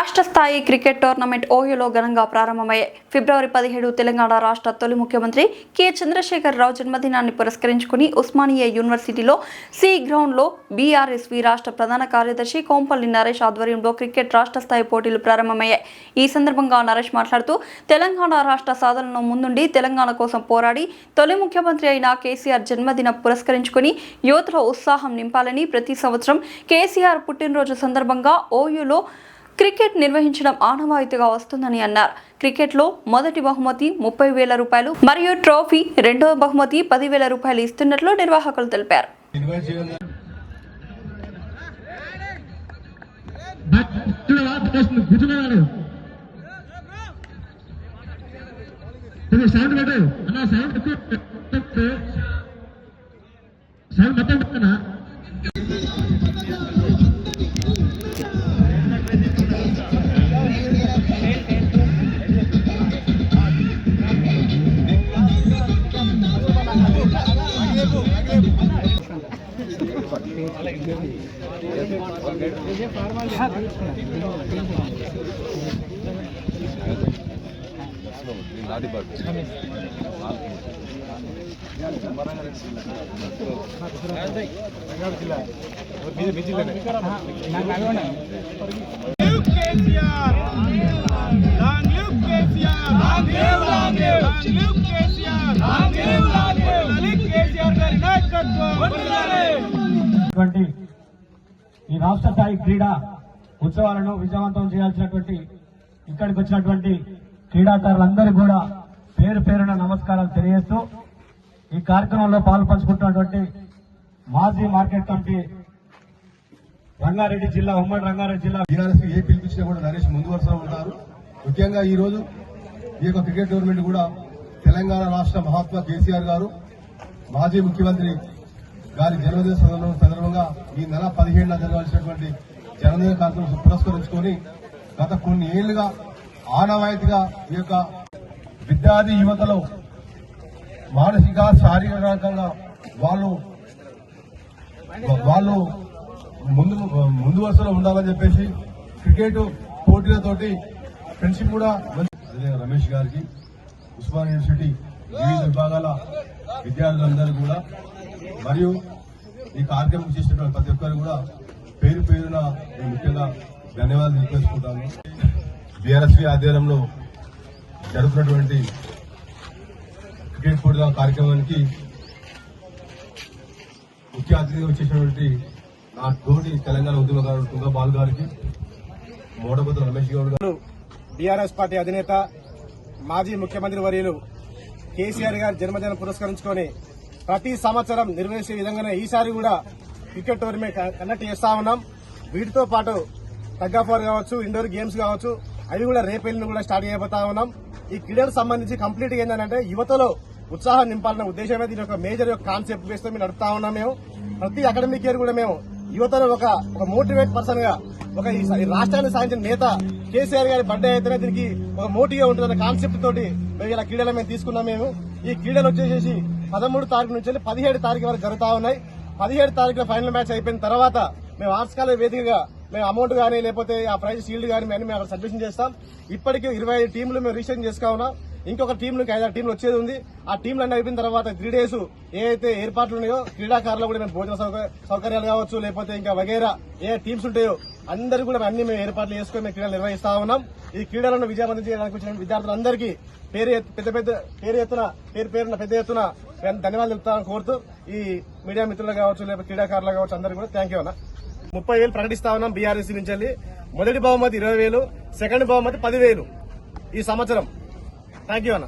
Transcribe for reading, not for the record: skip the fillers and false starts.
రాష్ట్ర స్థాయి cricket tournament ఓయూలో ఘనంగా ప్రారంభమయ్యాయి. ఫిబ్రవరి 17 తెలంగాణ రాష్ట్ర తొలి ముఖ్యమంత్రి కె చంద్రశేఖర్ రావు జన్మదినాన్ని పురస్కరించుకుని ఉస్మానియా యూనివర్సిటీలో సి గ్రౌండ్లో బీఆర్ఎస్వి రాష్ట్ర ప్రధాన కార్యదర్శి కోంపల్లి నరేష్ ఆధ్వర్యంలో క్రికెట్ రాష్ట్ర స్థాయి పోటీలు ప్రారంభమయ్యాయి. ఈ సందర్భంగా నరేష్ మాట్లాడుతూ తెలంగాణ రాష్ట్ర సాధనలో ముందుండి తెలంగాణ కోసం పోరాడి తొలి ముఖ్యమంత్రి అయిన కేసీఆర్ జన్మదిన పురస్కరించుకుని యువతలో ఉత్సాహం నింపాలని ప్రతి సంవత్సరం కేసీఆర్ పుట్టినరోజు సందర్భంగా ఓయూలో క్రికెట్ నిర్వహించడం ఆనవాయితీగా వస్తుందని అన్నారు. క్రికెట్లో మొదటి బహుమతి 30,000 రూపాయలు మరియు ట్రోఫీ, రెండవ బహుమతి 10,000 రూపాయలు ఇస్తున్నట్లు నిర్వాహకులు తెలిపారు. ఈ రాష్ట్ర స్థాయి క్రీడా ఉత్సవాలను విజయవంతం చేయాల్సినటువంటి ఇక్కడికి వచ్చినటువంటి క్రీడాకారులందరికీ కూడా పేరు పేరున నమస్కారాలు తెలియజేస్తూ ఈ కార్యక్రమంలో పాల్పంచుకుంటున్నటువంటి మాజీ మార్కెట్ కమిటీ రంగారెడ్డి జిల్లా, ఉమ్మడి రంగారెడ్డి జిల్లా బీఆర్ఎస్ ఏ పిలిపించినా కూడా నరేష్ ముందు వరుసలో ఉంటారు. ముఖ్యంగా ఈ రోజు ఈ యొక్క క్రికెట్ టోర్నమెంట్ కూడా తెలంగాణ రాష్ట్ర మహాత్మా కేసీఆర్ గారు మాజీ ముఖ్యమంత్రి గారి జన్మదిన సందర్భంగా ఈ నెల 17న జరగాల్సినటువంటి జన్మదిన కార్యక్రమం పురస్కరించుకొని గత కొన్ని ఏళ్లుగా ఆనవాయితీగా ఈ యొక్క విద్యార్థి యువతలో మానసిక శారీరకంగా వాళ్ళు ముందు వరుసలో ఉండాలని చెప్పేసి క్రికెట్ పోటీలతోటి ఫ్రెండ్షిప్ కూడా రమేష్ గారికి, ఉస్మానియా యూనివర్సిటీ వివిధ విభాగాల విద్యార్థులందరూ కూడా మరియు ఈ కార్యక్రమం చేసినటువంటి ప్రతి ఒక్కరు కూడా పేరు పేరున ముఖ్యంగా ధన్యవాదాలు తెలియజేసుకుంటాను. బీఆర్ఎస్వి ఆధ్వర్యంలో జరుగుతున్నటువంటి క్రికెట్ పోటీల కార్యక్రమానికి ముఖ్య అతిథిగా వచ్చేసినటువంటి నా తోటి తెలంగాణ ఉద్యమకారుడు తుంగ బాలు గారికి, మోడపతి రమేష్ గౌడ్ గారు, బీఆర్ఎస్ పార్టీ అధినేత మాజీ ముఖ్యమంత్రి వర్యులు కేసీఆర్ గారి జన్మదినం పురస్కరించుకొని ప్రతి సంవత్సరం నిర్వహించే విధంగానే ఈసారి కూడా క్రికెట్ టోర్నమెంట్ కండక్ట్ చేస్తా ఉన్నాం. వీటితో పాటు టగ్ ఆఫ్ వార్ కావచ్చు, ఇండోర్ గేమ్స్ కావచ్చు, అవి కూడా రేపెల్లిని కూడా స్టార్ట్ చేయబోతా ఉన్నాం. ఈ క్రీడలకు సంబంధించి కంప్లీట్ గా ఏంటంటే యువతలో ఉత్సాహం నింపాలన్న ఉద్దేశమే దీని ఒక మేజర్ కాన్సెప్ట్ బేస్ తో మేము నడుపుతా ఉన్నాం. మేము ప్రతి అకాడమిక్ ఇయర్ కూడా మేము యువతలో ఒక మోటివేట్ పర్సన్ గా ఒక ఈ రాష్ట్రాన్ని సాధించిన నేత కేసీఆర్ గారి బర్త్డే అయితేనే దీనికి ఒక మోటివ్గా ఉంటుందన్న కాన్సెప్ట్ తోటి మేము ఇలా క్రీడలు మేము తీసుకున్నాం. మేము ఈ క్రీడలు వచ్చేసి 13 తారీఖు నుంచి 17 తారీఖు వరకు జరుగుతా ఉన్నాయి. 17 తారీఖున ఫైనల్ మ్యాచ్ అయిపోయిన తర్వాత మేము ఆర్ట్స్ కాలేజ్ వేదికగా మేము అమౌంట్ గానీ లేకపోతే ఆ ప్రైజ్ షీల్డ్ గానీ మేము అక్కడ సబ్మిషన్ చేస్తాం. ఇప్పటికీ 25 టీంలు మేము రిజిస్ట్రేషన్ చేసుకున్నా ఉన్నాం. ఇంకొక టీం నుంచి 5-6 టీంలు వచ్చేది ఉంది. ఆ టీంలు అన్నీ అయిపోయిన తర్వాత 3 days ఏదైతే ఏర్పాట్లు ఉన్నాయో క్రీడాకారులు కూడా మేము భోజన సౌకర్యాలు కావచ్చు, లేకపోతే ఇంకా వగైరా ఏ టీమ్స్ ఉంటాయో అందరూ కూడా అన్ని మేము ఏర్పాట్లు చేసుకుని మేము క్రీడలు నిర్వహిస్తా ఉన్నాం. ఈ క్రీడలను విజయవంతం చేయడానికి వచ్చిన విద్యార్థులందరికీ పేరు ఎత్తున ధన్యవాదాలు తెలుపుతామని కోరుతూ ఈ మీడియా మిత్రులు కావచ్చు, లేకపోతే క్రీడాకారులు కావచ్చు, అందరికీ కూడా థ్యాంక్ యూ అన్న. 30,000 ప్రకటిస్తా ఉన్నాం బీఆర్ఎస్ నుంచి. మొదటి బహుమతి 20,000, సెకండ్ బహుమతి 10,000 ఈ సంవత్సరం. థ్యాంక్ యూ అన్న.